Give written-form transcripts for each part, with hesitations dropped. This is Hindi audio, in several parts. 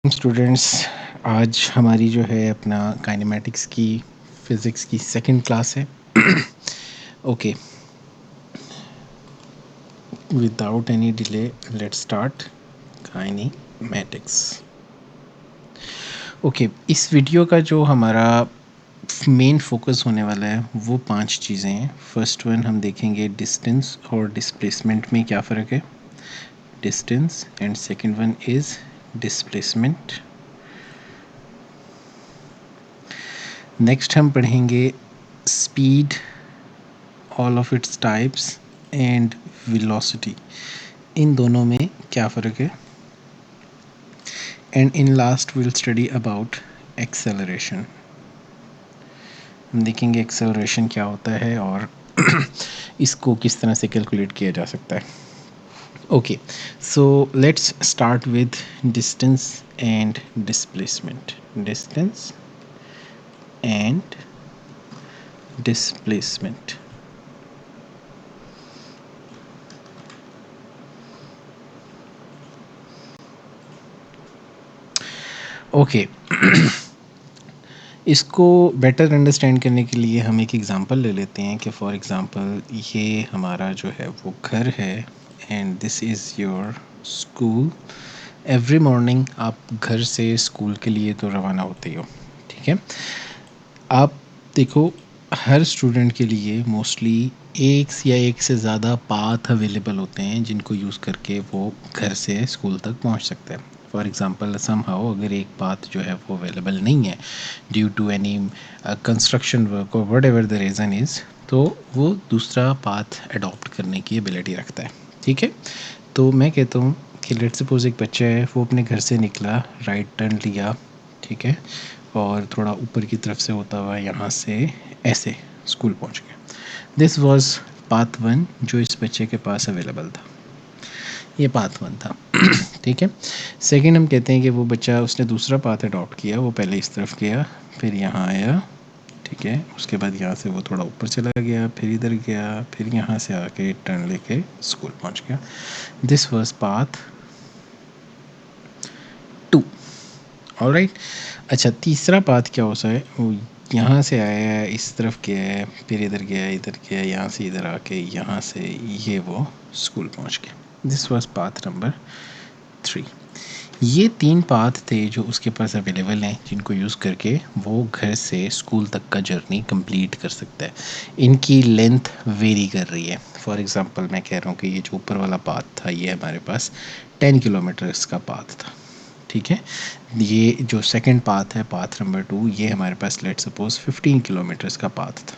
स्टूडेंट्स, आज हमारी जो है अपना काइनेमेटिक्स की फिज़िक्स की सेकंड क्लास है। Okay, without any delay let's start kinematics. Okay, इस वीडियो का जो हमारा मेन फोकस होने वाला है वो 5 चीज़ें हैं। फर्स्ट वन हम देखेंगे डिस्टेंस और डिस्प्लेसमेंट में क्या फ़र्क है, distance, and second one is displacement. Next हम पढ़ेंगे speed, all of its types and velocity, इन दोनों में क्या फ़र्क है। And in last will study about acceleration. हम देखेंगे एक्सेलरेशन क्या होता है और इसको किस तरह से कैलकुलेट किया जा सकता है। Okay, so let's start with distance and displacement. Distance and displacement. Okay, इसको बेटर अंडरस्टैंड करने के लिए हम एक एग्ज़ाम्पल ले लेते हैं कि फॉर एग्ज़ाम्पल ये हमारा जो है वो घर है and this is your school. Every morning आप घर से स्कूल के लिए तो रवाना होते ही हो, ठीक है। आप देखो, हर स्टूडेंट के लिए मोस्टली एक या एक से ज़्यादा पाथ अवेलेबल होते हैं जिनको यूज़ करके वो घर से स्कूल तक पहुंच सकता है। फॉर एग्ज़ाम्पल समहाउ अगर एक पाथ जो है वो अवेलेबल नहीं है due to any construction work और whatever the reason is, तो वो दूसरा पाथ अडॉप्ट करने की एबिलिटी रखता है, ठीक है। तो मैं कहता हूँ कि लेट्स सपोज एक बच्चा है, वो अपने घर से निकला, राइट टर्न लिया, ठीक है, और थोड़ा ऊपर की तरफ से होता हुआ यहाँ से ऐसे स्कूल पहुँच गया। दिस वॉज पाथ वन जो इस बच्चे के पास अवेलेबल था, ये पाथ वन था। ठीक है। सेकंड हम कहते हैं कि वो बच्चा, उसने दूसरा पाथ अडॉप्ट किया, वो पहले इस तरफ गया, फिर यहाँ आया, ठीक है, उसके बाद यहाँ से वो थोड़ा ऊपर चला गया, फिर इधर गया, फिर यहाँ से आके टर्न लेके स्कूल पहुँच गया। This was path two. Alright. अच्छा, तीसरा पाथ क्या होता है, वो यहाँ से आया है, इस तरफ गया है, फिर इधर गया, इधर गया, यहाँ से इधर आके यहाँ से ये वो स्कूल पहुँच गया। This was path number 3। ये 3 पाथ थे जो उसके पास अवेलेबल हैं जिनको यूज़ करके वो घर से स्कूल तक का जर्नी कंप्लीट कर सकता है। इनकी लेंथ वेरी कर रही है। फॉर एग्ज़ाम्पल मैं कह रहा हूँ कि ये जो ऊपर वाला पाथ था ये हमारे पास 10 किलोमीटर्स का पाथ था, ठीक है। ये जो सेकंड पाथ है, पाथ नंबर 2, ये हमारे पास लेट सपोज 15 किलोमीटर्स का पाथ था,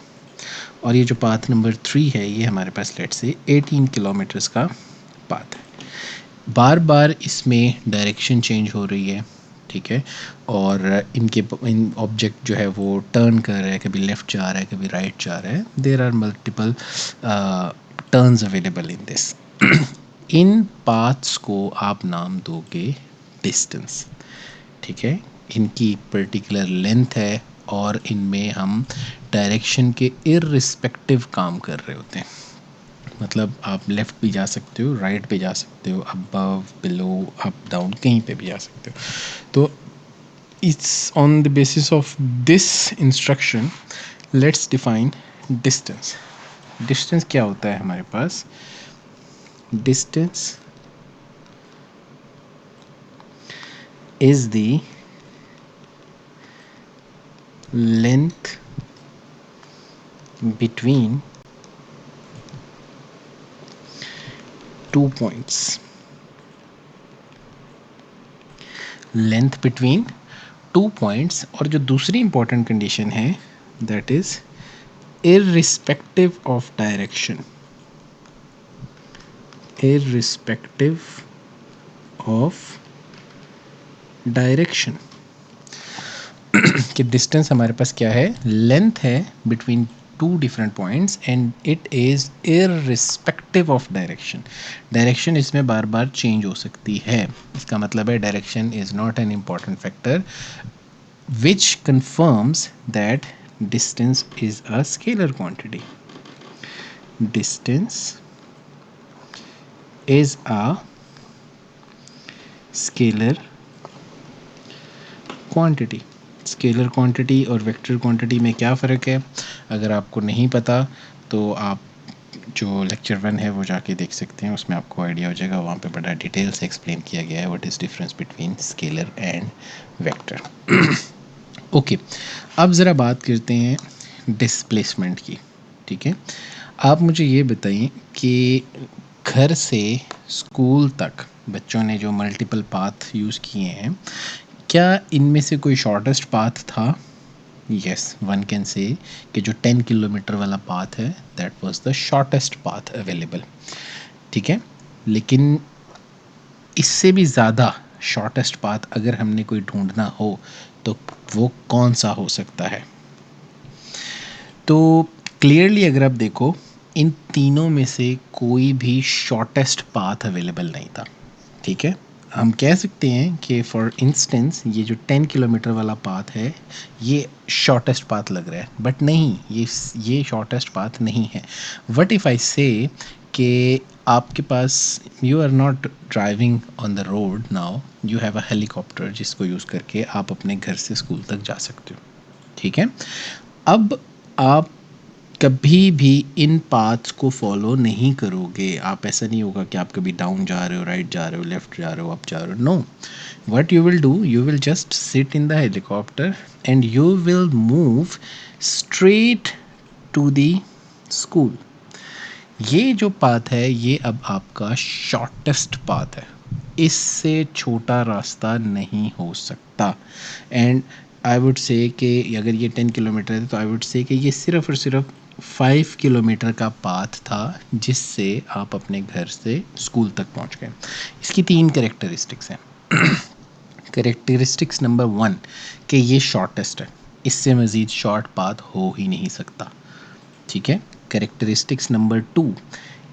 और ये जो पाथ नंबर 3 है ये हमारे पास लेट से 18 किलोमीटर्स का पाथ है। बार बार इसमें डायरेक्शन चेंज हो रही है, ठीक है, और इन ऑब्जेक्ट जो है वो टर्न कर रहा है, कभी लेफ़्ट जा रहा है, कभी राइट जा रहा है। There are multiple turns available in this. इन पाथ्स को आप नाम दोगे डिस्टेंस, ठीक है। इनकी पर्टिकुलर लेंथ है और इनमें हम डायरेक्शन के इर्रिस्पेक्टिव काम कर रहे होते हैं। मतलब आप लेफ़्ट भी जा सकते हो, राइट पे जा सकते हो, अबव, बिलो, अप, डाउन, कहीं पे भी जा सकते हो। तो it's on the basis of this instruction let's define distance. Distance क्या होता है हमारे पास, distance is the length between 2 points, length between 2 points. और जो दूसरी इंपॉर्टेंट कंडीशन है that is irrespective of direction, irrespective of direction. कि डिस्टेंस हमारे पास क्या है, लेंथ है between 2 different points and it is irrespective of direction. Direction इसमें बार बार चेंज हो सकती है, इसका मतलब है direction is not an important factor which confirms that distance is a scalar quantity. Distance is a scalar quantity. Scalar quantity और वेक्टर क्वांटिटी में क्या फ़र्क है, अगर आपको नहीं पता तो आप जो लेक्चर 1 है वो जाके देख सकते हैं, उसमें आपको आइडिया हो जाएगा। वहाँ पे बड़ा डिटेल से एक्सप्लेन किया गया है what is difference between scalar and vector. Okay, अब ज़रा बात करते हैं डिस्प्लेसमेंट की। ठीक है, आप मुझे ये बताइए कि घर से स्कूल तक बच्चों ने जो मल्टीपल पाथ यूज़ किए हैं, क्या इनमें से कोई शॉर्टेस्ट पाथ था? यस, वन कैन से कि जो 10 किलोमीटर वाला पाथ है that was the shortest path available. ठीक है, लेकिन इससे भी ज़्यादा शॉर्टेस्ट पाथ अगर हमने कोई ढूंढना हो तो वो कौन सा हो सकता है? तो क्लियरली अगर आप देखो, इन तीनों में से कोई भी शॉर्टेस्ट पाथ अवेलेबल नहीं था। ठीक है, हम कह सकते हैं कि फॉर इंस्टेंस ये जो 10 किलोमीटर वाला पाथ है ये शॉर्टेस्ट पाथ लग रहा है, बट नहीं, ये शॉर्टेस्ट पाथ नहीं है। व्हाट इफ़ आई से कि आपके पास, you are not driving on the road now, you have a helicopter जिसको यूज़ करके आप अपने घर से स्कूल तक जा सकते हो। ठीक है, अब आप कभी भी इन पाथ्स को फॉलो नहीं करोगे। आप, ऐसा नहीं होगा कि आप कभी डाउन जा रहे हो, राइट जा रहे हो, लेफ्ट जा रहे हो, अप जा रहे हो। No, what you will do, you will just sit in the helicopter and you will move straight to the school. ये जो पाथ है ये अब आपका शॉर्टेस्ट पाथ है, इससे छोटा रास्ता नहीं हो सकता। एंड आई वुड से कि अगर ये 10 किलोमीटर है तो आई वुड से कि ये सिर्फ़ और सिर्फ 5 किलोमीटर का पाथ था जिससे आप अपने घर से स्कूल तक पहुंच गए। इसकी 3 कैरेक्टरिस्टिक्स हैं। कैरेक्टरिस्टिक्स नंबर 1 कि ये शॉर्टेस्ट है, इससे मज़ीद शॉर्ट पाथ हो ही नहीं सकता। ठीक है, कैरेक्टरिस्टिक्स नंबर 2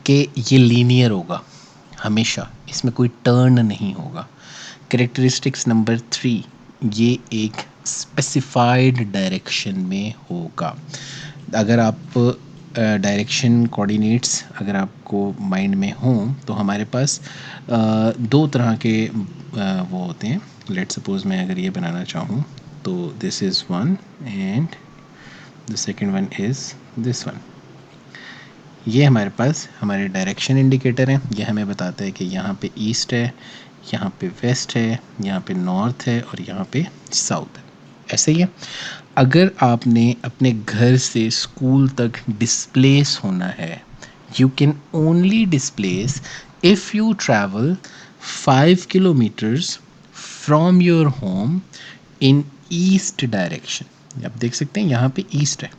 कि ये लीनियर होगा हमेशा, इसमें कोई टर्न नहीं होगा। कैरेक्टरिस्टिक्स नंबर 3, ये एक स्पेसिफाइड डायरेक्शन में होगा। अगर आप डायरेक्शन कोऑर्डिनेट्स अगर आपको माइंड में हों तो हमारे पास दो तरह के वो होते हैं। लेट सपोज मैं अगर ये बनाना चाहूँ तो this is one and the second one is this one. ये हमारे पास हमारे डायरेक्शन इंडिकेटर हैं। ये हमें बताता है कि यहाँ पे ईस्ट है, यहाँ पे वेस्ट है, यहाँ पे नॉर्थ है और यहाँ पे साउथ है। ऐसे ही है, अगर आपने अपने घर से स्कूल तक डिस्प्लेस होना है, you can only displace if you travel 5 kilometres from your home in east direction. आप देख सकते हैं यहाँ पे ईस्ट है।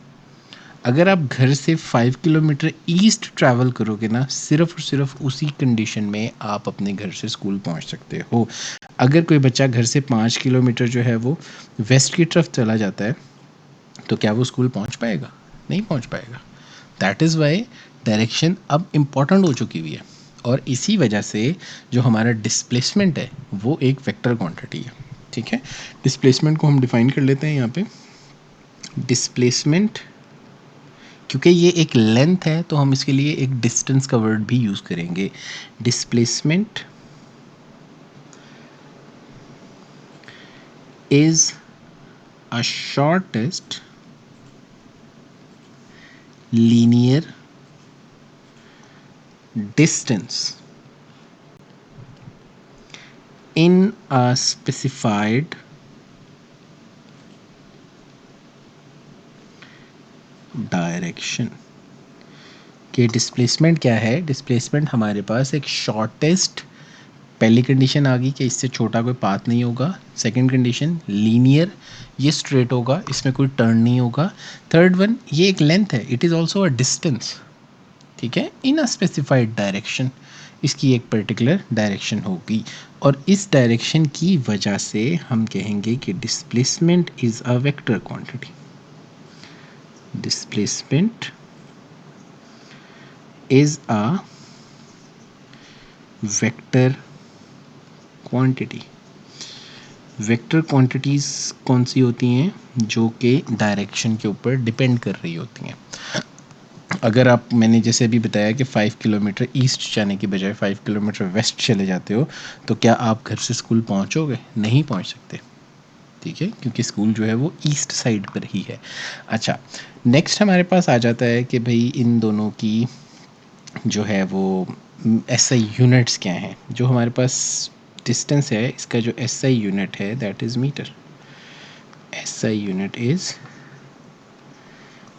अगर आप घर से 5 किलोमीटर ईस्ट ट्रैवल करोगे ना, सिर्फ और सिर्फ उसी कंडीशन में आप अपने घर से स्कूल पहुंच सकते हो। अगर कोई बच्चा घर से 5 किलोमीटर जो है वो वेस्ट की तरफ चला जाता है तो क्या वो स्कूल पहुंच पाएगा? नहीं पहुंच पाएगा। दैट इज़ वाई डायरेक्शन अब इम्पॉर्टेंट हो चुकी हुई है, और इसी वजह से जो हमारा डिस्प्लेसमेंट है वो एक वेक्टर क्वांटिटी है। ठीक है, डिस्प्लेसमेंट को हम डिफाइन कर लेते हैं यहाँ पे। डिस्प्लेसमेंट, क्योंकि ये एक लेंथ है तो हम इसके लिए एक डिस्टेंस का वर्ड भी यूज़ करेंगे। Displacement is a shortest linear distance in a specified direction. कि डिस्प्लेसमेंट क्या है? डिस्प्लेसमेंट हमारे पास एक शॉर्टेस्ट, पहली कंडीशन आ गई कि इससे छोटा कोई पाथ नहीं होगा। सेकंड कंडीशन लीनियर, ये स्ट्रेट होगा, इसमें कोई टर्न नहीं होगा। थर्ड वन, ये एक लेंथ है, it is also a distance. ठीक है, इन अ स्पेसिफाइड डायरेक्शन, इसकी एक पर्टिकुलर डायरेक्शन होगी, और इस डायरेक्शन की वजह से हम कहेंगे कि displacement is a vector quantity. Displacement is a vector quantity. Vector quantities कौन सी होती हैं? जो कि डायरेक्शन के ऊपर डिपेंड कर रही होती हैं। अगर आप, मैंने जैसे अभी बताया कि 5 किलोमीटर ईस्ट जाने की बजाय 5 किलोमीटर वेस्ट चले जाते हो तो क्या आप घर से स्कूल पहुंचोगे? नहीं पहुंच सकते। ठीक है, क्योंकि स्कूल जो है वो ईस्ट साइड पर ही है। अच्छा, नेक्स्ट हमारे पास आ जाता है कि भाई इन दोनों की जो है वो एसआई यूनिट्स क्या हैं। जो हमारे पास डिस्टेंस है, इसका जो एसआई यूनिट है that is metre. SI unit is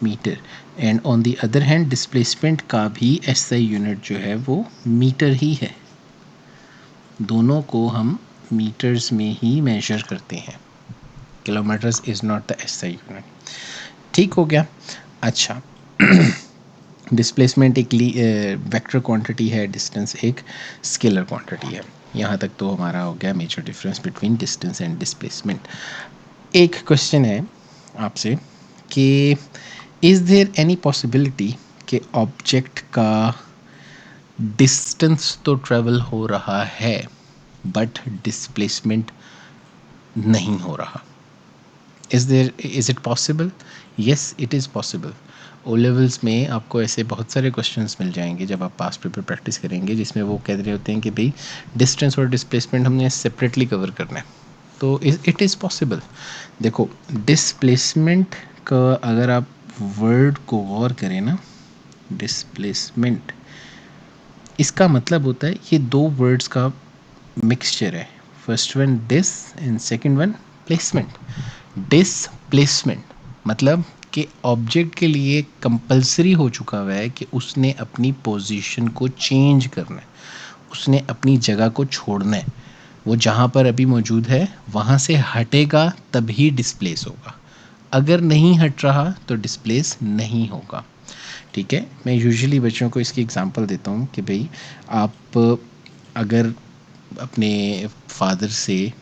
metre, and on the other hand displacement का भी एसआई यूनिट जो है वो मीटर ही है। दोनों को हम मीटर्स में ही मेजर करते हैं। Kilometres is not the SI unit. ठीक हो गया। अच्छा, डिस्प्लेसमेंट एक वेक्टर क्वांटिटी है, डिस्टेंस एक स्केलर क्वांटिटी है। यहाँ तक तो हमारा हो गया major difference between distance and displacement. एक क्वेश्चन है आपसे कि इज़ देयर एनी पॉसिबिलिटी कि ऑब्जेक्ट का डिस्टेंस तो ट्रेवल हो रहा है बट डिस्प्लेसमेंट नहीं हो रहा। Is it possible? Yes, it is possible. O levels में आपको ऐसे बहुत सारे क्वेश्चंस मिल जाएंगे जब आप पास्ट पेपर प्रैक्टिस करेंगे, जिसमें वो कह रहे होते हैं कि भाई डिस्टेंस और डिस्प्लेसमेंट हमने सेपरेटली कवर करना है। तो इट इज़ पॉसिबल। देखो, डिस्प्लेसमेंट का अगर आप वर्ड को गौर करें ना, डिस्प्लेसमेंट, इसका मतलब होता है ये दो वर्ड्स का मिक्सचर है। First one dis and second one placement. Displacement मतलब कि ऑब्जेक्ट के लिए कंपलसरी हो चुका हुआ है कि उसने अपनी पोजीशन को चेंज करना है, उसने अपनी जगह को छोड़ना है। वो जहाँ पर अभी मौजूद है वहाँ से हटेगा तभी डिस्प्लेस होगा। अगर नहीं हट रहा तो डिस्प्लेस नहीं होगा। ठीक है, मैं यूजुअली बच्चों को इसकी एग्जांपल देता हूँ कि भाई आप अगर अपने फादर से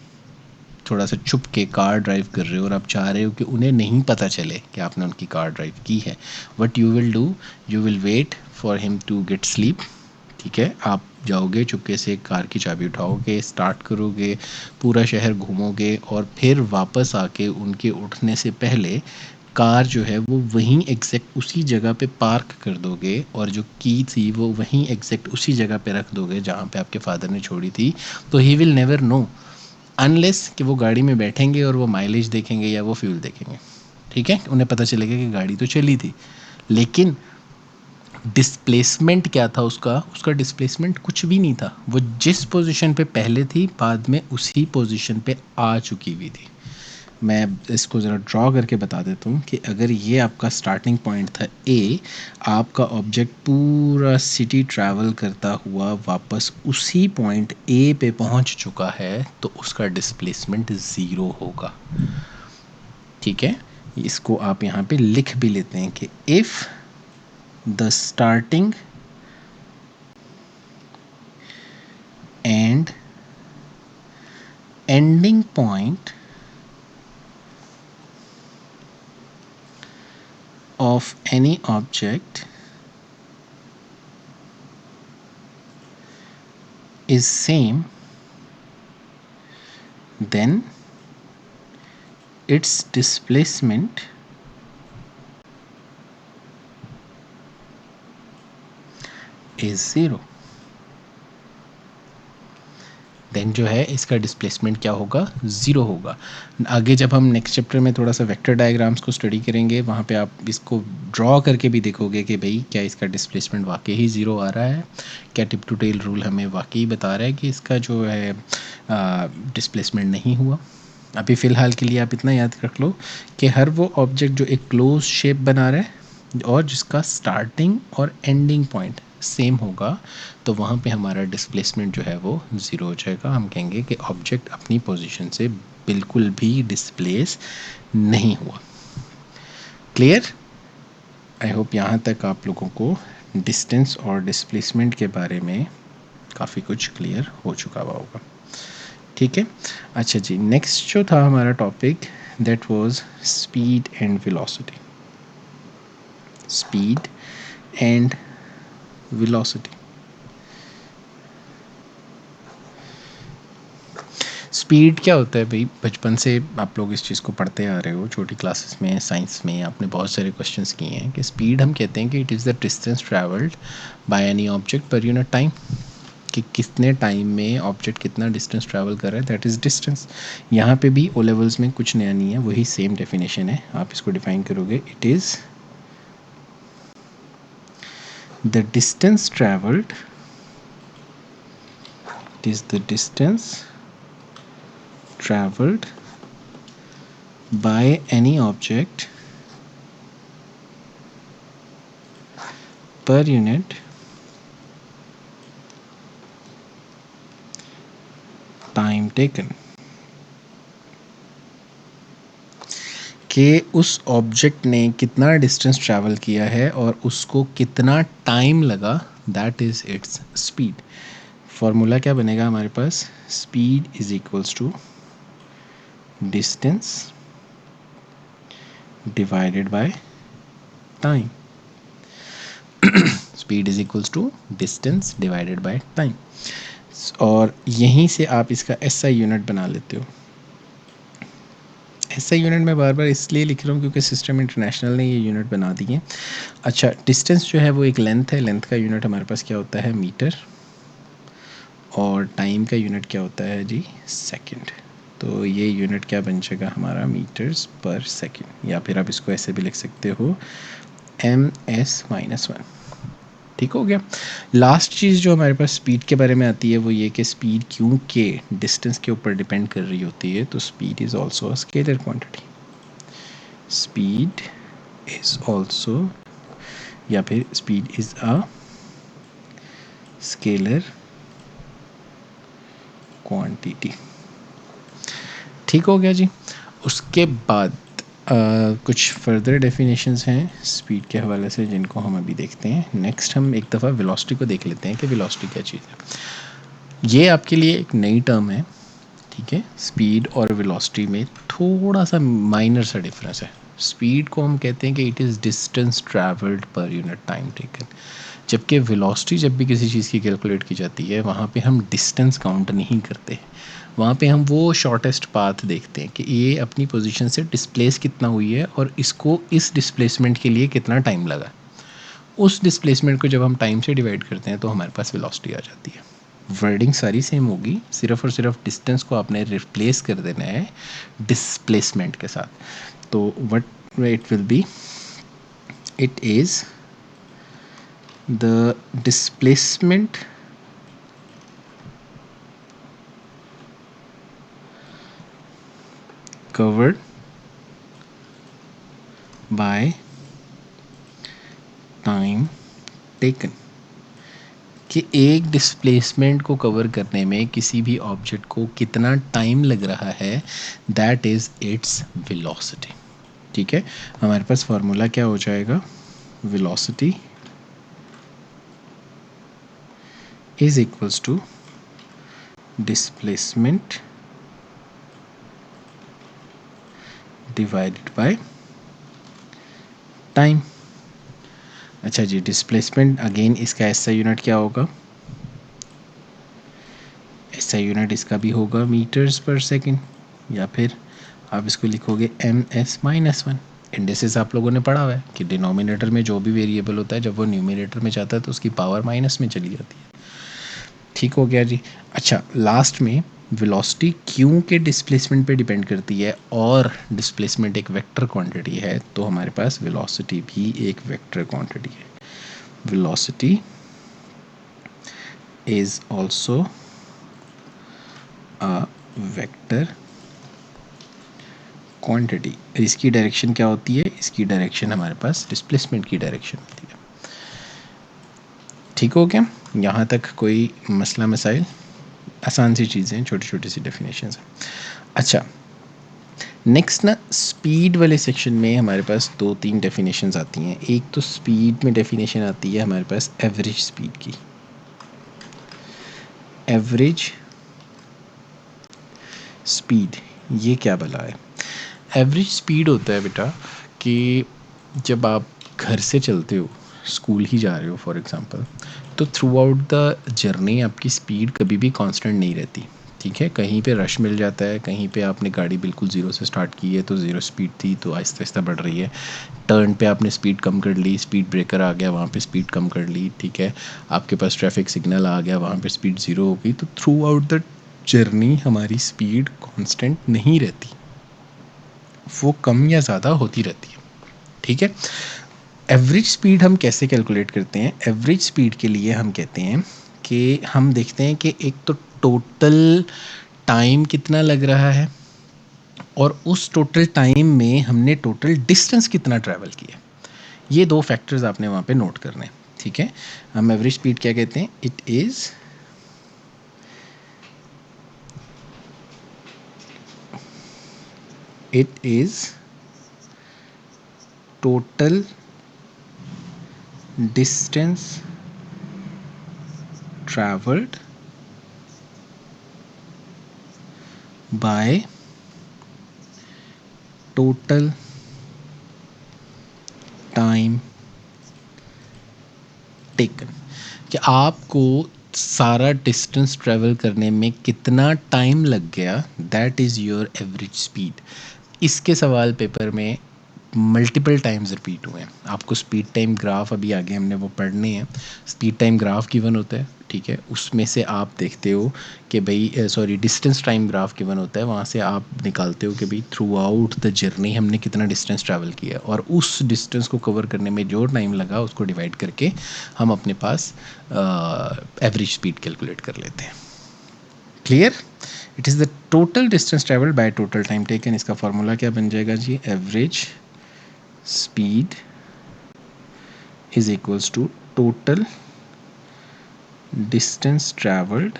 थोड़ा सा छुप के कार ड्राइव कर रहे हो और आप चाह रहे हो कि उन्हें नहीं पता चले कि आपने उनकी कार ड्राइव की है, what you will do, you will wait for him to get sleep. ठीक है, आप जाओगे चुपके से, कार की चाबी उठाओगे, स्टार्ट करोगे, पूरा शहर घूमोगे और फिर वापस आके उनके उठने से पहले कार जो है वो वहीं एग्जैक्ट उसी जगह पे पार्क कर दोगे और जो की थी वो वहीं एग्जैक्ट उसी जगह पे रख दोगे जहाँ पे आपके फादर ने छोड़ी थी। तो he will never know unless कि वो गाड़ी में बैठेंगे और वो माइलेज देखेंगे या वो फ्यूल देखेंगे। ठीक है, उन्हें पता चलेगा कि गाड़ी तो चली थी। लेकिन डिस्प्लेसमेंट क्या था उसका? उसका डिस्प्लेसमेंट कुछ भी नहीं था। वो जिस पोजीशन पे पहले थी बाद में उसी पोजीशन पे आ चुकी हुई थी। मैं इसको ज़रा ड्रॉ करके बता देता हूँ कि अगर ये आपका स्टार्टिंग पॉइंट था ए, आपका ऑब्जेक्ट पूरा सिटी ट्रैवल करता हुआ वापस उसी पॉइंट ए पे पहुँच चुका है, तो उसका डिस्प्लेसमेंट ज़ीरो होगा। ठीक है, इसको आप यहाँ पे लिख भी लेते हैं कि if the starting and ending point of any object is same, then its displacement is zero। Then जो है इसका डिस्प्लेसमेंट क्या होगा? ज़ीरो होगा। आगे जब हम नेक्स्ट चैप्टर में थोड़ा सा वेक्टर डायग्राम्स को स्टडी करेंगे, वहाँ पे आप इसको ड्रॉ करके भी देखोगे कि भाई क्या इसका डिस्प्लेसमेंट वाकई ही ज़ीरो आ रहा है, क्या टिप टू टेल रूल हमें वाकई बता रहा है कि इसका जो है डिस्प्लेसमेंट नहीं हुआ। अभी फ़िलहाल के लिए आप इतना याद रख लो कि हर वो ऑब्जेक्ट जो एक क्लोज शेप बना रहा है और जिसका स्टार्टिंग और एंडिंग पॉइंट सेम होगा, तो वहाँ पे हमारा डिस्प्लेसमेंट जो है वो ज़ीरो हो जाएगा। हम कहेंगे कि ऑब्जेक्ट अपनी पोजीशन से बिल्कुल भी डिस्प्लेस नहीं हुआ। क्लियर? आई होप यहाँ तक आप लोगों को डिस्टेंस और डिस्प्लेसमेंट के बारे में काफ़ी कुछ क्लियर हो चुका हुआ होगा। ठीक है, अच्छा जी, नेक्स्ट जो था हमारा topic that was speed and velocity. Speed and velocity. Speed क्या होता है भाई? बचपन से आप लोग इस चीज़ को पढ़ते आ रहे हो, छोटी क्लासेस में, साइंस में आपने बहुत सारे क्वेश्चंस किए हैं कि स्पीड हम कहते हैं कि it is the distance travelled by any object per unit time. कि कितने टाइम में ऑब्जेक्ट कितना डिस्टेंस ट्रैवल कर रहा है, दैट इज़ डिस्टेंस। यहाँ पे भी ओ लेवल्स में कुछ नया नहीं है, वही सेम डेफिनेशन है, आप इसको डिफाइन करोगे, it is the distance travelled, it is the distance travelled by any object per unit time taken, कि उस ऑब्जेक्ट ने कितना डिस्टेंस ट्रैवल किया है और उसको कितना टाइम लगा, that is its speed. Formula क्या बनेगा हमारे पास, speed is equals to distance divided by time. Speed is equals to distance divided by time. और यहीं से आप इसका एसआई यूनिट बना लेते हो। एसआई यूनिट मैं बार बार इसलिए लिख रहा हूँ क्योंकि सिस्टम इंटरनेशनल ने ये यूनिट बना दी है। अच्छा, डिस्टेंस जो है वो एक लेंथ है, लेंथ का यूनिट हमारे पास क्या होता है, मीटर, और टाइम का यूनिट क्या होता है जी, सेकंड। तो ये यूनिट क्या बन जाएगा हमारा, मीटर्स पर सेकंड, या फिर आप इसको ऐसे भी लिख सकते हो ms-1। ठीक हो गया। लास्ट चीज़ जो हमारे पास स्पीड के बारे में आती है वो ये कि स्पीड क्योंकि डिस्टेंस के ऊपर डिपेंड कर रही होती है, तो speed is also a scalar quantity. Speed is also, या फिर speed is a scalar quantity. ठीक हो गया जी। उसके बाद कुछ फर्दर डेफिनेशंस हैं स्पीड के हवाले से जिनको हम अभी देखते हैं। नेक्स्ट हम एक दफ़ा वेलोसिटी को देख लेते हैं कि वेलोसिटी क्या चीज़ है। ये आपके लिए एक नई टर्म है, ठीक है। स्पीड और वेलोसिटी में थोड़ा सा माइनर सा डिफरेंस है। स्पीड को हम कहते हैं कि it is distance travelled per unit time taken, जबकि वेलोसिटी जब भी किसी चीज़ की कैलकुलेट की जाती है वहाँ पे हम डिस्टेंस काउंट नहीं करते, वहाँ पे हम वो शॉर्टेस्ट पाथ देखते हैं कि ये अपनी पोजीशन से डिस्प्लेस कितना हुई है और इसको इस डिस्प्लेसमेंट के लिए कितना टाइम लगा। उस डिस्प्लेसमेंट को जब हम टाइम से डिवाइड करते हैं तो हमारे पास वेलोसिटी आ जाती है। वर्डिंग सारी सेम होगी, सिर्फ और सिर्फ डिस्टेंस को आपने रिप्लेस कर देना है डिस्प्लेसमेंट के साथ। तो what it will be, it is the displacement covered by time taken, कि एक डिस्प्लेसमेंट को कवर करने में किसी भी ऑब्जेक्ट को कितना टाइम लग रहा है, दैट इज़ इट्स वेलोसिटी। ठीक है, हमारे पास फार्मूला क्या हो जाएगा, velocity is equals to displacement divided by time. अच्छा जी, डिस्प्लेसमेंट अगेन इसका एसआई यूनिट क्या होगा, एसआई यूनिट इसका भी होगा मीटर्स पर सेकंड, या फिर आप इसको लिखोगे ms-1। इंडेसिस आप लोगों ने पढ़ा हुआ है कि डिनोमिनेटर में जो भी वेरिएबल होता है जब वो न्यूमिनेटर में जाता है तो उसकी पावर माइनस में चली जाती है। ठीक हो गया जी। अच्छा, लास्ट में वेलोसिटी क्यों के डिस्प्लेसमेंट पे डिपेंड करती है और डिस्प्लेसमेंट एक वेक्टर क्वांटिटी है, तो हमारे पास वेलोसिटी भी एक वेक्टर क्वांटिटी है। Velocity is also a vector quantity. इसकी डायरेक्शन क्या होती है, इसकी डायरेक्शन हमारे पास डिस्प्लेसमेंट की डायरेक्शन होती है। ठीक हो गया, यहाँ तक कोई मसला मसाइल, आसान सी चीज़ें, छोटी छोटी सी डेफिनेशंस हैं। अच्छा, नेक्स्ट ना स्पीड वाले सेक्शन में हमारे पास 2-3 डेफिनेशंस आती हैं। एक तो स्पीड में डेफिनेशन आती है हमारे पास एवरेज स्पीड की। एवरेज स्पीड ये क्या भला है, एवरेज स्पीड होता है बेटा कि जब आप घर से चलते हो, स्कूल ही जा रहे हो फॉर एग्ज़ाम्पल, तो थ्रू आउट द जर्नी आपकी स्पीड कभी भी कांस्टेंट नहीं रहती। ठीक है, कहीं पे रश मिल जाता है, कहीं पे आपने गाड़ी बिल्कुल ज़ीरो से स्टार्ट की है तो ज़ीरो स्पीड थी तो आहिस्ता आहिस्ता बढ़ रही है, टर्न पे आपने स्पीड कम कर ली, स्पीड ब्रेकर आ गया वहाँ पे स्पीड कम कर ली, ठीक है, आपके पास ट्रैफिक सिग्नल आ गया वहाँ पे स्पीड ज़ीरो हो गई, तो थ्रू आउट द जर्नी हमारी स्पीड कांस्टेंट नहीं रहती, वो कम या ज़्यादा होती रहती है। ठीक है, एवरेज स्पीड हम कैसे कैलकुलेट करते हैं? एवरेज स्पीड के लिए हम कहते हैं कि हम देखते हैं कि एक तो टोटल टाइम कितना लग रहा है और उस टोटल टाइम में हमने टोटल डिस्टेंस कितना ट्रैवल किया। ये दो फैक्टर्स आपने वहाँ पे नोट करने हैं। ठीक है, हम एवरेज स्पीड क्या कहते हैं? It is total distance travelled by total time taken, कि आपको सारा डिस्टेंस ट्रैवल करने में कितना टाइम लग गया, that is your average speed. इसके सवाल पेपर में मल्टीपल टाइम्स रिपीट हुए हैं। आपको स्पीड टाइम ग्राफ अभी आगे हमने वो पढ़ने हैं। स्पीड टाइम ग्राफ गिवन होता है, ठीक है, उसमें से आप देखते हो कि भाई sorry distance time graph given होता है, वहाँ से आप निकालते हो कि भाई थ्रू आउट द जर्नी हमने कितना डिस्टेंस ट्रैवल किया और उस डिस्टेंस को कवर करने में जो टाइम लगा उसको डिवाइड करके हम अपने पास एवरेज स्पीड कैलकुलेट कर लेते हैं। Clear? It is the total distance travelled by total time taken. इसका फार्मूला क्या बन जाएगा जी? Average speed is equals to total distance travelled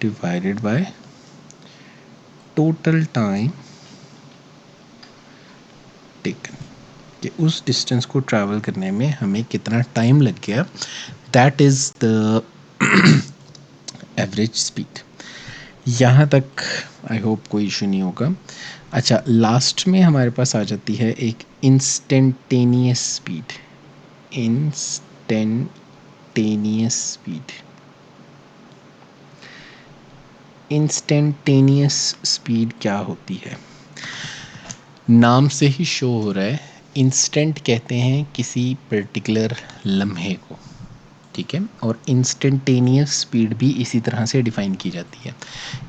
divided by total time taken, कि उस डिस्टेंस को ट्रैवल करने में हमें कितना टाइम लग गया, that is the average speed. यहाँ तक आई होप कोई इशू नहीं होगा। अच्छा, लास्ट में हमारे पास आ जाती है एक इंस्टेंटेनियस स्पीड। इंस्टेंटेनियस स्पीड क्या होती है? नाम से ही शो हो रहा है, इंस्टेंट कहते हैं किसी पर्टिकुलर लम्हे को, ठीक है, और इंस्टेंटेनियस स्पीड भी इसी तरह से डिफ़ाइन की जाती है।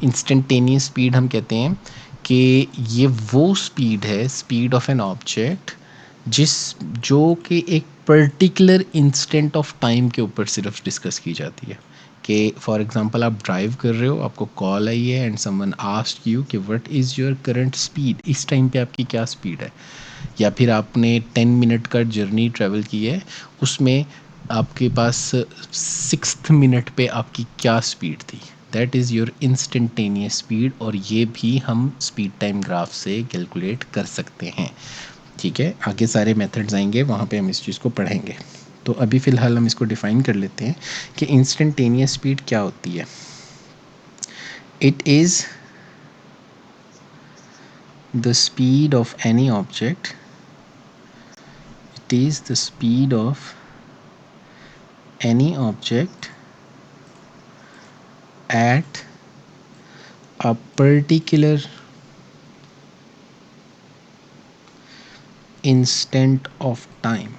इंस्टेंटेनियस स्पीड हम कहते हैं कि ये वो स्पीड है, स्पीड ऑफ एन ऑब्जेक्ट, जो कि एक पर्टिकुलर इंस्टेंट ऑफ टाइम के ऊपर सिर्फ डिस्कस की जाती है। कि फॉर एग्जांपल आप ड्राइव कर रहे हो, आपको कॉल आई है एंड समवन आस्क्ड यू कि what is your current speed, इस टाइम पे आपकी क्या स्पीड है, या फिर आपने 10 मिनट का जर्नी ट्रैवल की है, उसमें आपके पास 6th मिनट पे आपकी क्या स्पीड थी, that is your instantaneous speed, और ये भी हम स्पीड टाइम ग्राफ से कैलकुलेट कर सकते हैं। ठीक है, आगे सारे मेथड्स आएंगे, वहाँ पे हम इस चीज़ को पढ़ेंगे। तो अभी फ़िलहाल हम इसको डिफ़ाइन कर लेते हैं कि इंस्टेंटेनियस स्पीड क्या होती है। It is the speed of any object, it is the speed of any object at a particular instant of time,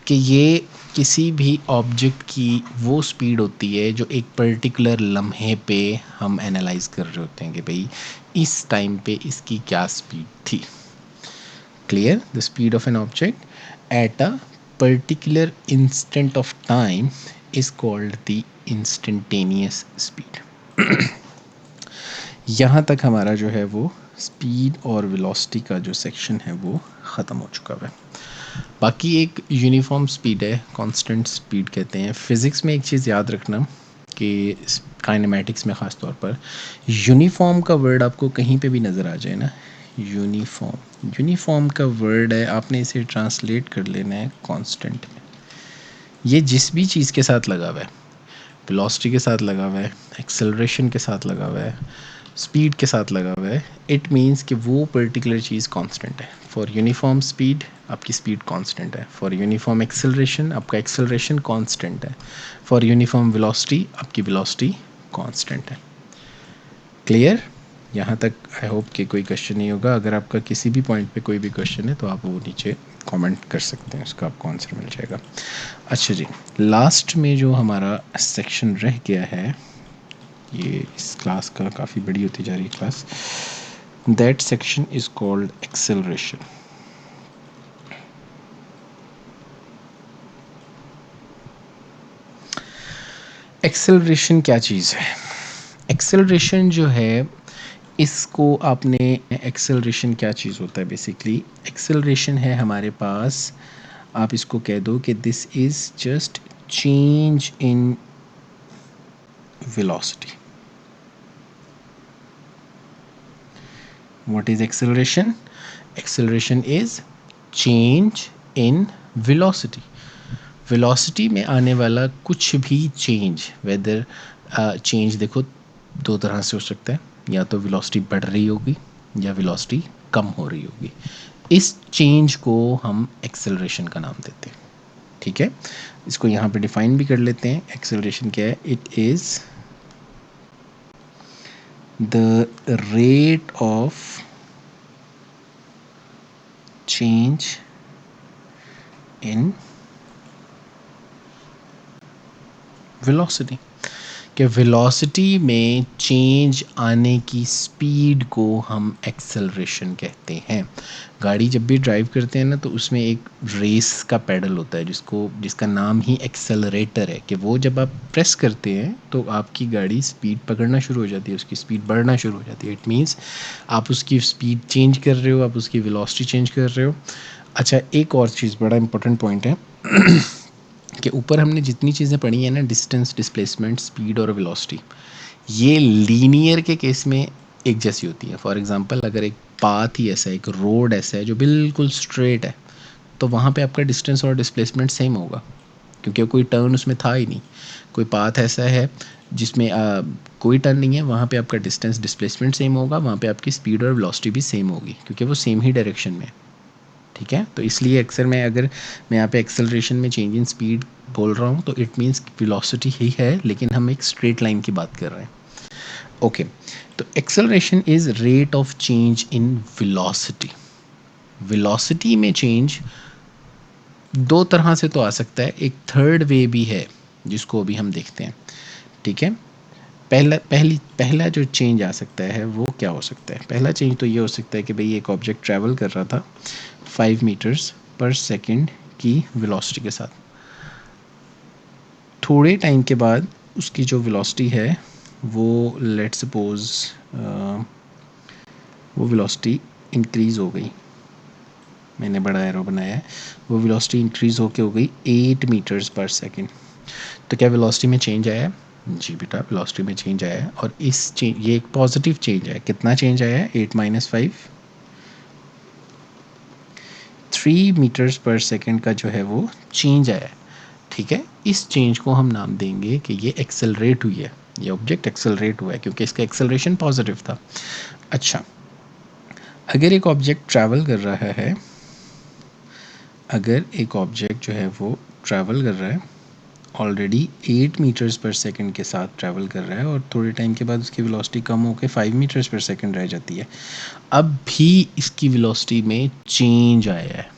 कि ये किसी भी ऑब्जेक्ट की वो स्पीड होती है जो एक पर्टिकुलर लम्हे पे हम एनालाइज कर रहे होते हैं कि भाई इस टाइम पे इसकी क्या स्पीड थी। Clear? The speed of an object at a particular instant of time is called the instantaneous speed. यहाँ तक हमारा जो है वो स्पीड और वेलोसिटी का जो सेक्शन है वो ख़त्म हो चुका है। बाकी एक यूनिफॉर्म स्पीड है, कांस्टेंट स्पीड कहते हैं। फ़िज़िक्स में एक चीज़ याद रखना कि काइनेमैटिक्स में ख़ास तौर पर यूनिफॉर्म का वर्ड आपको कहीं पे भी नज़र आ जाए ना, यूनिफॉर्म का वर्ड है, आपने इसे ट्रांसलेट कर लेना है कांस्टेंट में। ये जिस भी चीज़ के साथ लगा हुआ है, वेलोसिटी के साथ लगा हुआ है, एक्सेलरेशन के साथ लगा हुआ है, स्पीड के साथ लगा हुआ है, इट मीन्स कि वो पर्टिकुलर चीज़ कांस्टेंट है। फॉर यूनिफॉर्म स्पीड आपकी स्पीड कांस्टेंट है, फॉर यूनिफॉर्म एक्सेलरेशन आपका एक्सेलरेशन कांस्टेंट है, फॉर यूनिफॉर्म वेलोसिटी आपकी वेलोसिटी कांस्टेंट है। क्लियर? यहाँ तक आई होप कि कोई क्वेश्चन नहीं होगा। अगर आपका किसी भी पॉइंट पे कोई भी क्वेश्चन है तो आप वो नीचे कमेंट कर सकते हैं, उसका आपको आंसर मिल जाएगा। अच्छा जी, लास्ट में जो हमारा सेक्शन रह गया है, ये इस क्लास का काफ़ी बड़ी होती जा रही है class, that section is called acceleration. Acceleration क्या चीज़ है? एक्सेलरेशन जो है, इसको आपने, एक्सेलरेशन क्या चीज़ होता है बेसिकली? एक्सेलरेशन है हमारे पास, आप इसको कह दो कि this is just change in velocity. What is acceleration? Acceleration is change in velocity. Velocity में आने वाला कुछ भी चेंज, वेदर चेंज देखो दो तरह से हो सकता है, या तो वेलोसिटी बढ़ रही होगी या वेलोसिटी कम हो रही होगी। इस चेंज को हम एक्सेलरेशन का नाम देते हैं। ठीक है, इसको यहाँ पे डिफाइन भी कर लेते हैं। एक्सेलरेशन क्या है? It is the rate of change in velocity. कि वेलोसिटी में चेंज आने की स्पीड को हम एक्सेलरेशन कहते हैं। गाड़ी जब भी ड्राइव करते हैं ना, तो उसमें एक रेस का पेडल होता है जिसका नाम ही एक्सेलरेटर है, कि वो जब आप प्रेस करते हैं तो आपकी गाड़ी स्पीड पकड़ना शुरू हो जाती है, उसकी स्पीड बढ़ना शुरू हो जाती है। इट मीन्स आप उसकी स्पीड चेंज कर रहे हो, आप उसकी वेलोसिटी चेंज कर रहे हो। अच्छा, एक और चीज़ बड़ा इंपॉर्टेंट पॉइंट है कि ऊपर हमने जितनी चीज़ें पढ़ी हैं ना, डिस्टेंस, डिस्प्लेसमेंट, स्पीड और वेलोसिटी, ये लीनियर के केस में एक जैसी होती है। फॉर एग्जांपल, अगर एक पाथ ही ऐसा है, एक रोड ऐसा है जो बिल्कुल स्ट्रेट है, तो वहाँ पे आपका डिस्टेंस और डिस्प्लेसमेंट सेम होगा, क्योंकि कोई टर्न उसमें था ही नहीं। कोई पाथ ऐसा है जिसमें कोई टर्न नहीं है, वहाँ पे आपका डिस्टेंस डिस्प्लेसमेंट सेम होगा, वहाँ पे आपकी स्पीड और वेलोसिटी भी सेम होगी, क्योंकि वो सेम ही डायरेक्शन में है। ठीक है, तो इसलिए अक्सर मैं, अगर मैं यहाँ पे एक्सेलरेशन में चेंज इन स्पीड बोल रहा हूँ तो इट मीन्स वेलोसिटी ही है, लेकिन हम एक स्ट्रेट लाइन की बात कर रहे हैं। ओके, तो acceleration is rate of change in velocity. Velocity में चेंज दो तरह से तो आ सकता है, एक थर्ड वे भी है जिसको अभी हम देखते हैं। ठीक है, पहला जो चेंज आ सकता है वो क्या हो सकता है? पहला चेंज तो ये हो सकता है कि भाई एक ऑब्जेक्ट ट्रैवल कर रहा था 5 मीटर्स पर सेकंड की वेलोसिटी के साथ। थोड़े टाइम के बाद उसकी जो वेलोसिटी है वो, लेट्स सपोज वो वेलोसिटी इंक्रीज़ हो गई, मैंने बड़ा एरो बनाया है, वो वेलोसिटी इंक्रीज़ होके हो गई 8 मीटर्स पर सेकंड। तो क्या वेलोसिटी में चेंज आया है? जी बेटा, वेलोसिटी में चेंज आया है, और इस चेंज, ये एक पॉजिटिव चेंज है। कितना चेंज आया है? 8 माइनस 5, 3 मीटर्स पर सेकंड का जो है वो चेंज आया है। ठीक है, इस चेंज को हम नाम देंगे कि ये एक्सेलरेट हुई है, ये ऑब्जेक्ट एक्सेलरेट हुआ है, क्योंकि इसका एक्सेलरेशन पॉजिटिव था। अच्छा, अगर एक ऑब्जेक्ट ट्रैवल कर रहा है, अगर एक ऑब्जेक्ट जो है वो ट्रैवल कर रहा है ऑलरेडी 8 मीटर्स पर सेकंड के साथ ट्रैवल कर रहा है, और थोड़े टाइम के बाद उसकी वेलोसिटी कम होकर 5 मीटर्स पर सेकंड रह जाती है, अब भी इसकी वेलोसिटी में चेंज आया है,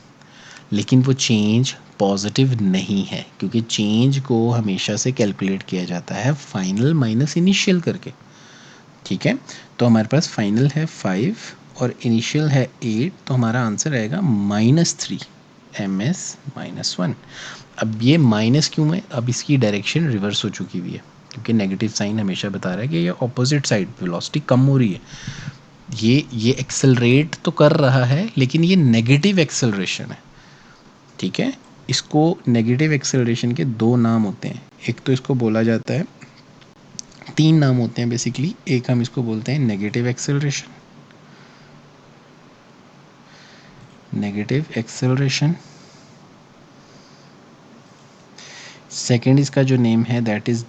लेकिन वो चेंज पॉजिटिव नहीं है, क्योंकि चेंज को हमेशा से कैलकुलेट किया जाता है फाइनल माइनस इनिशियल करके। ठीक है, तो हमारे पास फाइनल है 5 और इनिशियल है 8, तो हमारा आंसर आएगा -3 -1। अब ये माइनस क्यों है? अब इसकी डायरेक्शन रिवर्स हो चुकी हुई है, क्योंकि नेगेटिव साइन हमेशा बता रहा है कि ये ऑपोजिट साइड वेलोसिटी कम हो रही है। ये एक्सेलरेट तो कर रहा है, लेकिन ये नेगेटिव एक्सेलरेशन है। ठीक है, इसको नेगेटिव एक्सेलरेशन के दो नाम होते हैं। एक तो इसको बोला जाता है, तीन नाम होते हैं बेसिकली। एक हम इसको बोलते हैं negative acceleration, negative acceleration. Second इसका जो नेम है दैट इज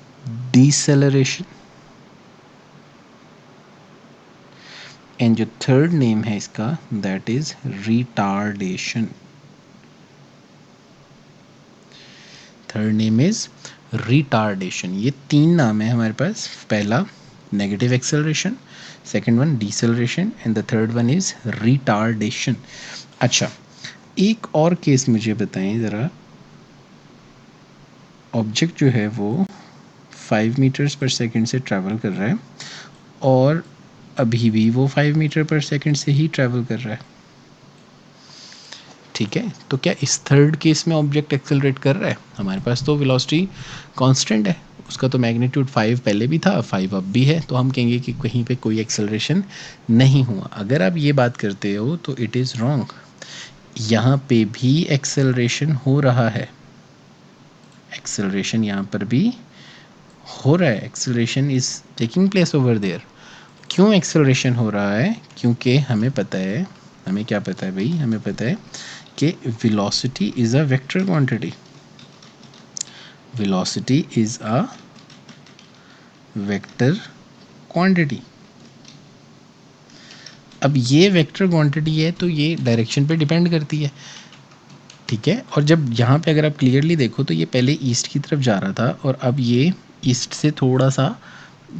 डिसेलरेशन, एंड जो थर्ड नेम है इसका that is retardation. Third name is retardation. ये तीन नाम है हमारे पास। पहला negative acceleration, second one deceleration and the third one is retardation. अच्छा, एक और केस मुझे बताएं ज़रा। ऑब्जेक्ट जो है वो 5 मीटर्स पर सेकंड से ट्रैवल कर रहा है और अभी भी वो 5 मीटर पर सेकंड से ही ट्रैवल कर रहा है, ठीक है। तो क्या इस थर्ड केस में ऑब्जेक्ट एक्सेलरेट कर रहा है? हमारे पास तो वेलोसिटी कांस्टेंट है, उसका तो मैग्नीट्यूड 5 पहले भी था, 5 अब भी है, तो हम कहेंगे कि कहीं पे कोई एक्सेलरेशन नहीं हुआ। अगर आप ये बात करते हो तो इट इज़ रॉन्ग। यहाँ पे भी एक्सेलरेशन हो रहा है, एक्सेलरेशन यहाँ पर भी हो रहा है, acceleration is taking place over there. क्यों एक्सेलरेशन हो रहा है? क्योंकि हमें पता है, हमें क्या पता है भाई, हमें पता है कि velocity is a vector quantity. Velocity is a vector quantity. अब ये वेक्टर क्वांटिटी है तो ये डायरेक्शन पे डिपेंड करती है, ठीक है। और जब यहाँ पे अगर आप क्लियरली देखो तो ये पहले ईस्ट की तरफ जा रहा था और अब ये ईस्ट से थोड़ा सा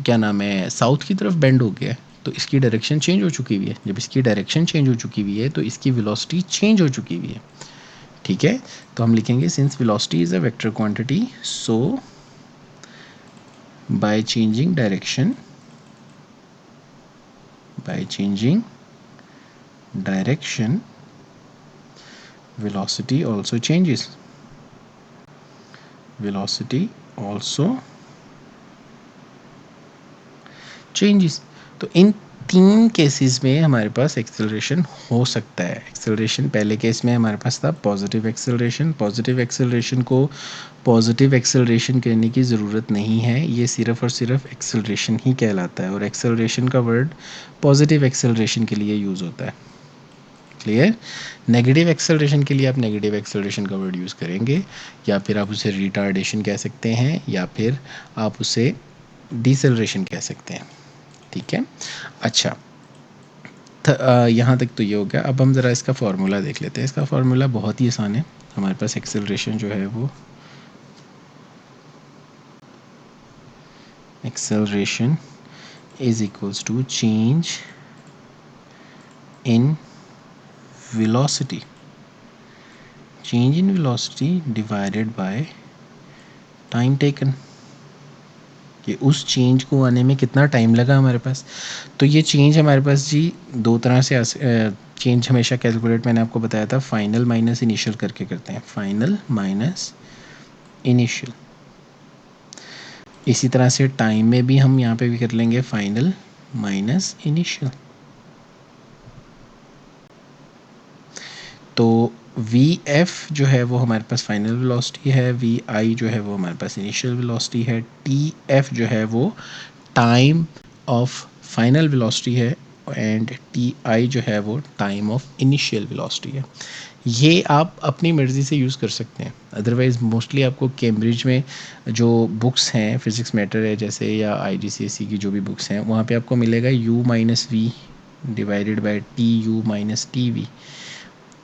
क्या नाम है साउथ की तरफ बेंड हो गया है, तो इसकी डायरेक्शन चेंज हो चुकी हुई है। जब इसकी डायरेक्शन चेंज हो चुकी हुई है तो इसकी वेलोसिटी चेंज हो चुकी हुई है, ठीक है। तो हम लिखेंगे since velocity is a vector quantity so by changing direction, by changing direction velocity also changes, velocity also changes। तो इन तीन केसेस में हमारे पास एक्सेलरेशन हो सकता है। एक्सेलरेशन पहले केस में हमारे पास था पॉजिटिव एक्सेलरेशन। पॉजिटिव एक्सेलरेशन को पॉजिटिव एक्सेलरेशन कहने की ज़रूरत नहीं है, ये सिर्फ और सिर्फ एक्सेलरेशन ही कहलाता है और एक्सेलरेशन का वर्ड पॉजिटिव एक्सेलरेशन के लिए यूज़ होता है, क्लियर। नेगेटिव एक्सेलरेशन के लिए आप नेगेटिव एक्सेलरेशन का वर्ड यूज़ करेंगे, या फिर आप उसे रिटार्डेशन कह सकते हैं, या फिर आप उसे डिसेलरेशन कह सकते हैं, ठीक है। अच्छा, यहाँ तक तो ये हो गया। अब हम ज़रा इसका फार्मूला देख लेते हैं। इसका फार्मूला बहुत ही आसान है। हमारे पास एक्सेलरेशन जो है वो acceleration is equals to change in velocity, change in velocity divided by time taken, कि उस चेंज को आने में कितना टाइम लगा हमारे पास। तो ये चेंज हमारे पास जी दो तरह से चेंज हमेशा कैलकुलेट मैंने आपको बताया था फाइनल माइनस इनिशियल करके करते हैं, फाइनल माइनस इनिशियल। इसी तरह से टाइम में भी हम यहाँ पे भी कर लेंगे फाइनल माइनस इनिशियल। तो वी एफ जो है वो हमारे पास फाइनल वेलोसिटी है, वी आई जो है वो हमारे पास इनिशियल वेलोसिटी है, टी एफ जो है वो टाइम ऑफ फाइनल वेलोसिटी है एंड टी आई जो है वो टाइम ऑफ इनिशियल वेलोसिटी है। ये आप अपनी मर्ज़ी से यूज़ कर सकते हैं। अदरवाइज़ मोस्टली आपको कैम्ब्रिज में जो बुक्स हैं फिज़िक्स मैटर है जैसे, या IGCSE की जो भी बुक्स हैं, वहाँ पे आपको मिलेगा u minus v divided by t u minus t v,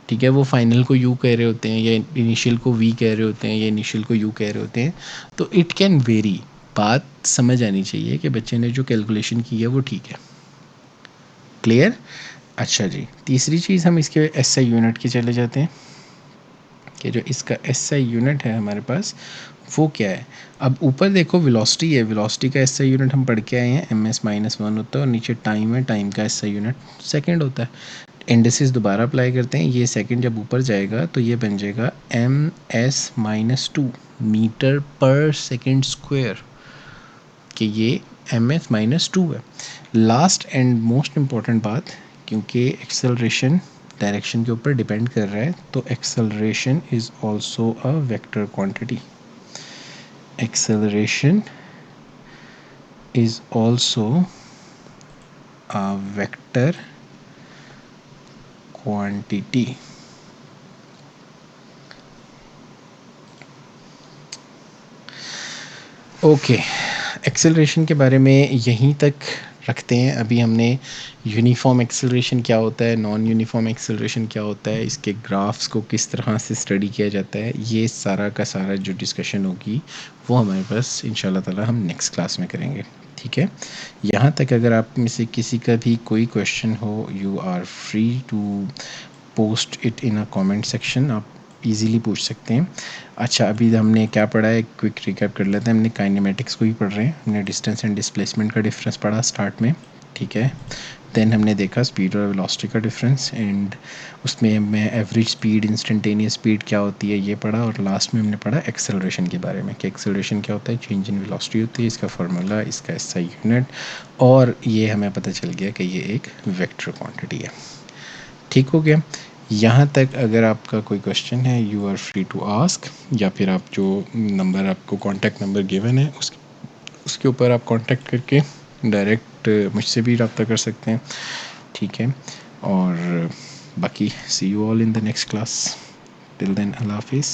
ठीक है। वो फाइनल को u कह रहे होते हैं या इनिशियल को v कह रहे होते हैं या इनिशियल को u कह रहे होते हैं, तो इट कैन वेरी। बात समझ आनी चाहिए कि बच्चे ने जो कैलकुलेशन की है वो ठीक है, क्लियर। अच्छा जी, तीसरी चीज़ हम इसके SI यूनिट की चले जाते हैं कि जो इसका SI यूनिट है हमारे पास वो क्या है। अब ऊपर देखो वेलोसिटी है, वेलोसिटी का SI यूनिट हम पढ़ के आए हैं ms-1 होता है, और नीचे टाइम है, टाइम का SI यूनिट सेकंड होता है। इंडिसेस दोबारा अप्लाई करते हैं, ये सेकंड जब ऊपर जाएगा तो ये बन जाएगा ms-2 मीटर पर सेकंड स्क्वायर, कि ये ms-2 है। लास्ट एंड मोस्ट इम्पॉर्टेंट बात, क्योंकि एक्सेलरेशन डायरेक्शन के ऊपर डिपेंड कर रहा है, तो acceleration is also a vector quantity. Acceleration is also a vector quantity. Okay, acceleration के बारे में यहीं तक रखते हैं। अभी हमने यूनिफॉर्म एक्सेलरेशन क्या होता है, नॉन यूनिफॉर्म एक्सेलरेशन क्या होता है, इसके ग्राफ्स को किस तरह से स्टडी किया जाता है, ये सारा का सारा जो डिस्कशन होगी वो हमारे पास इंशाल्लाह ताला हम नेक्स्ट क्लास में करेंगे। ठीक है, यहाँ तक अगर आप में से किसी का भी कोई क्वेश्चन हो, you are free to post it in a comment section, आप इजीली पूछ सकते हैं। अच्छा, अभी हमने क्या पढ़ा है, क्विक रिकैप कर लेते हैं। हमने काइनेमेटिक्स को ही पढ़ रहे हैं, हमने डिस्टेंस एंड डिस्प्लेसमेंट का डिफरेंस पढ़ा स्टार्ट में। ठीक है, देन हमने देखा स्पीड और वेलोसिटी का डिफरेंस, एंड उसमें मैं एवरेज स्पीड, इंस्टेंटेनियस स्पीड क्या होती है ये पढ़ा, और लास्ट में हमने पढ़ा एक्सेलरेशन के बारे में कि एक्सेलरेशन क्या होता है, चेंज इन वेलोसिटी होती है, इसका फार्मूला, इसका एसआई यूनिट, और ये हमें पता चल गया कि ये एक वेक्टर क्वांटिटी है। ठीक हो गया। यहाँ तक अगर आपका कोई क्वेश्चन है, you are free to ask, या फिर आप जो नंबर आपको कॉन्टैक्ट नंबर गिवन है उसके ऊपर आप कांटेक्ट करके डायरेक्ट मुझसे भी रब्ता कर सकते हैं। ठीक है, और बाकी see you all in the next class. Till then, अल्लाह हाफिज़।